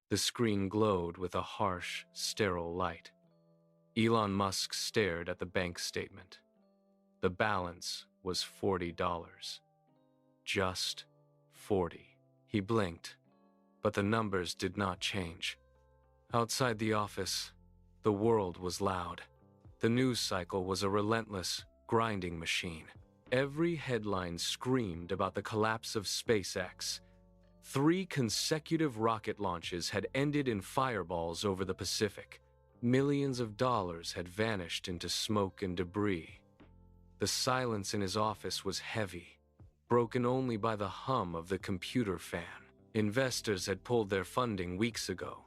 The screen glowed with a harsh, sterile light. Elon Musk stared at the bank statement. The balance was $40. Just 40. He blinked, but the numbers did not change. Outside the office, the world was loud. The news cycle was a relentless, grinding machine. Every headline screamed about the collapse of SpaceX. 3 consecutive rocket launches had ended in fireballs over the Pacific. Millions of dollars had vanished into smoke and debris. The silence in his office was heavy, broken only by the hum of the computer fan. Investors had pulled their funding weeks ago.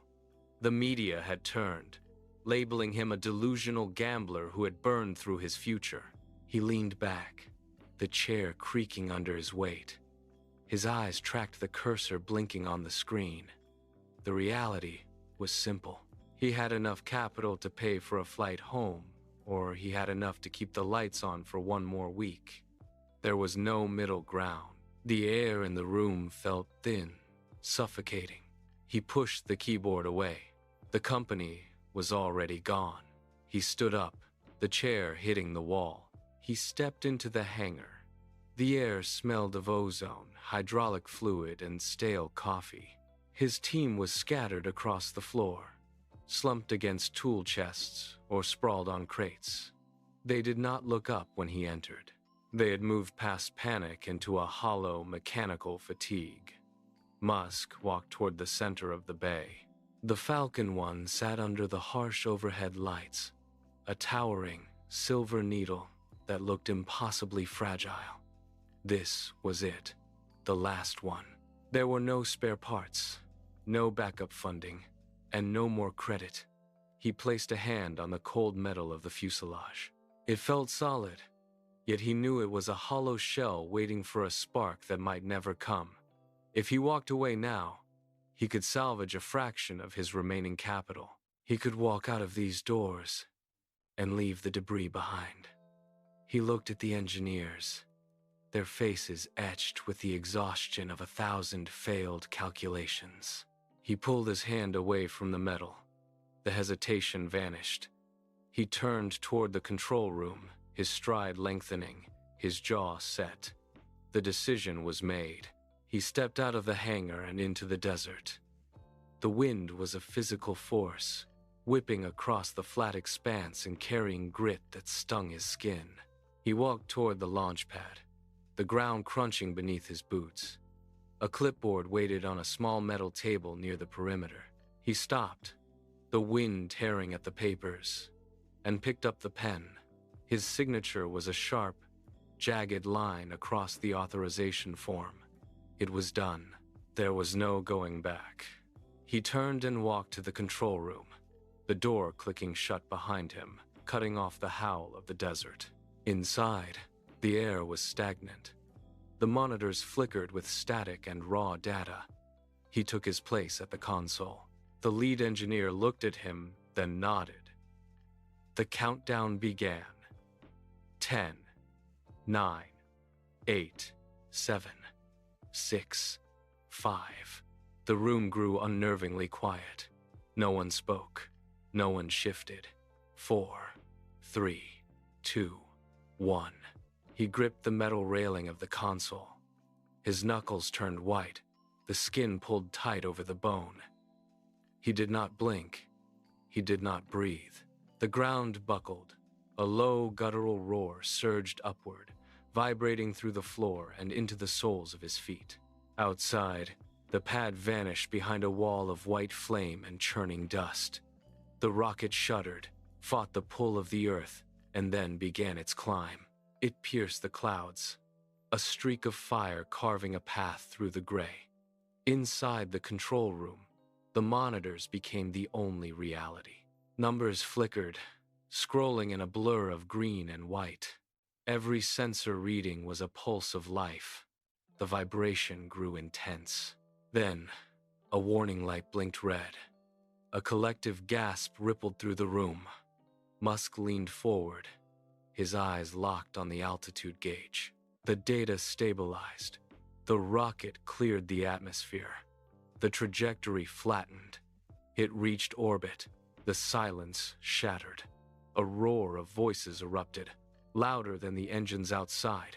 The media had turned, labeling him a delusional gambler who had burned through his future. He leaned back, the chair creaking under his weight. His eyes tracked the cursor blinking on the screen. The reality was simple. He had enough capital to pay for a flight home, or he had enough to keep the lights on for 1 more week. There was no middle ground. The air in the room felt thin, suffocating. He pushed the keyboard away. The company was already gone. He stood up, the chair hitting the wall. He stepped into the hangar. The air smelled of ozone, hydraulic fluid, and stale coffee. His team was scattered across the floor, slumped against tool chests or sprawled on crates. They did not look up when he entered. They had moved past panic into a hollow, mechanical fatigue. Musk walked toward the center of the bay. The Falcon 1 sat under the harsh overhead lights, a towering, silver needle that looked impossibly fragile. This was it, the last one. There were no spare parts, no backup funding, and no more credit. He placed a hand on the cold metal of the fuselage. It felt solid, yet he knew it was a hollow shell waiting for a spark that might never come. If he walked away now, he could salvage a fraction of his remaining capital. He could walk out of these doors and leave the debris behind. He looked at the engineers, their faces etched with the exhaustion of 1,000 failed calculations. He pulled his hand away from the metal. The hesitation vanished. He turned toward the control room, his stride lengthening, his jaw set. The decision was made. He stepped out of the hangar and into the desert. The wind was a physical force, whipping across the flat expanse and carrying grit that stung his skin. He walked toward the launch pad, the ground crunching beneath his boots. A clipboard waited on a small metal table near the perimeter. He stopped, the wind tearing at the papers, and picked up the pen. His signature was a sharp, jagged line across the authorization form. It was done. There was no going back. He turned and walked to the control room, the door clicking shut behind him, cutting off the howl of the desert. Inside, the air was stagnant. The monitors flickered with static and raw data. He took his place at the console. The lead engineer looked at him, then nodded. The countdown began. 10, 9, 8, 7, 6, 5. The room grew unnervingly quiet. No one spoke. No one shifted. 4, 3, 2, 1. He gripped the metal railing of the console. His knuckles turned white, the skin pulled tight over the bone. He did not blink. He did not breathe. The ground buckled. A low, guttural roar surged upward, vibrating through the floor and into the soles of his feet. Outside, the pad vanished behind a wall of white flame and churning dust. The rocket shuddered, fought the pull of the earth, and then began its climb. It pierced the clouds, a streak of fire carving a path through the gray. Inside the control room, the monitors became the only reality. Numbers flickered, scrolling in a blur of green and white. Every sensor reading was a pulse of life. The vibration grew intense. Then, a warning light blinked red. A collective gasp rippled through the room. Musk leaned forward, his eyes locked on the altitude gauge. The data stabilized. The rocket cleared the atmosphere. The trajectory flattened. It reached orbit. The silence shattered. A roar of voices erupted, louder than the engines outside.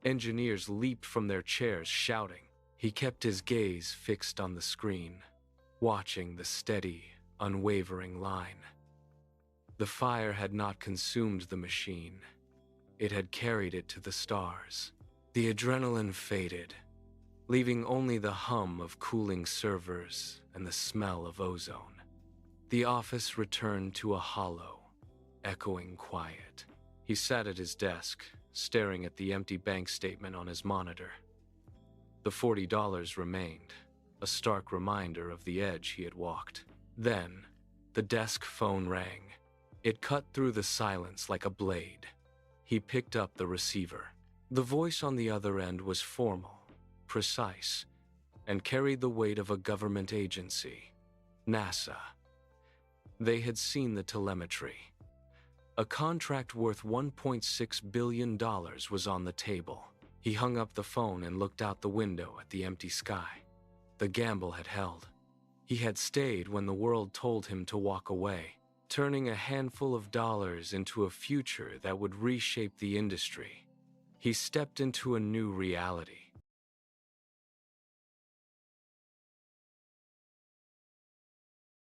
Engineers leaped from their chairs, shouting. He kept his gaze fixed on the screen, watching the steady, unwavering line. The fire had not consumed the machine. It had carried it to the stars. The adrenaline faded, leaving only the hum of cooling servers and the smell of ozone. The office returned to a hollow, echoing quiet. He sat at his desk, staring at the empty bank statement on his monitor. The $40 remained, a stark reminder of the edge he had walked. Then, the desk phone rang. It cut through the silence like a blade. He picked up the receiver. The voice on the other end was formal, precise, and carried the weight of a government agency, NASA. They had seen the telemetry. A contract worth $1.6 billion was on the table. He hung up the phone and looked out the window at the empty sky. The gamble had held. He had stayed when the world told him to walk away, turning a handful of dollars into a future that would reshape the industry. He stepped into a new reality,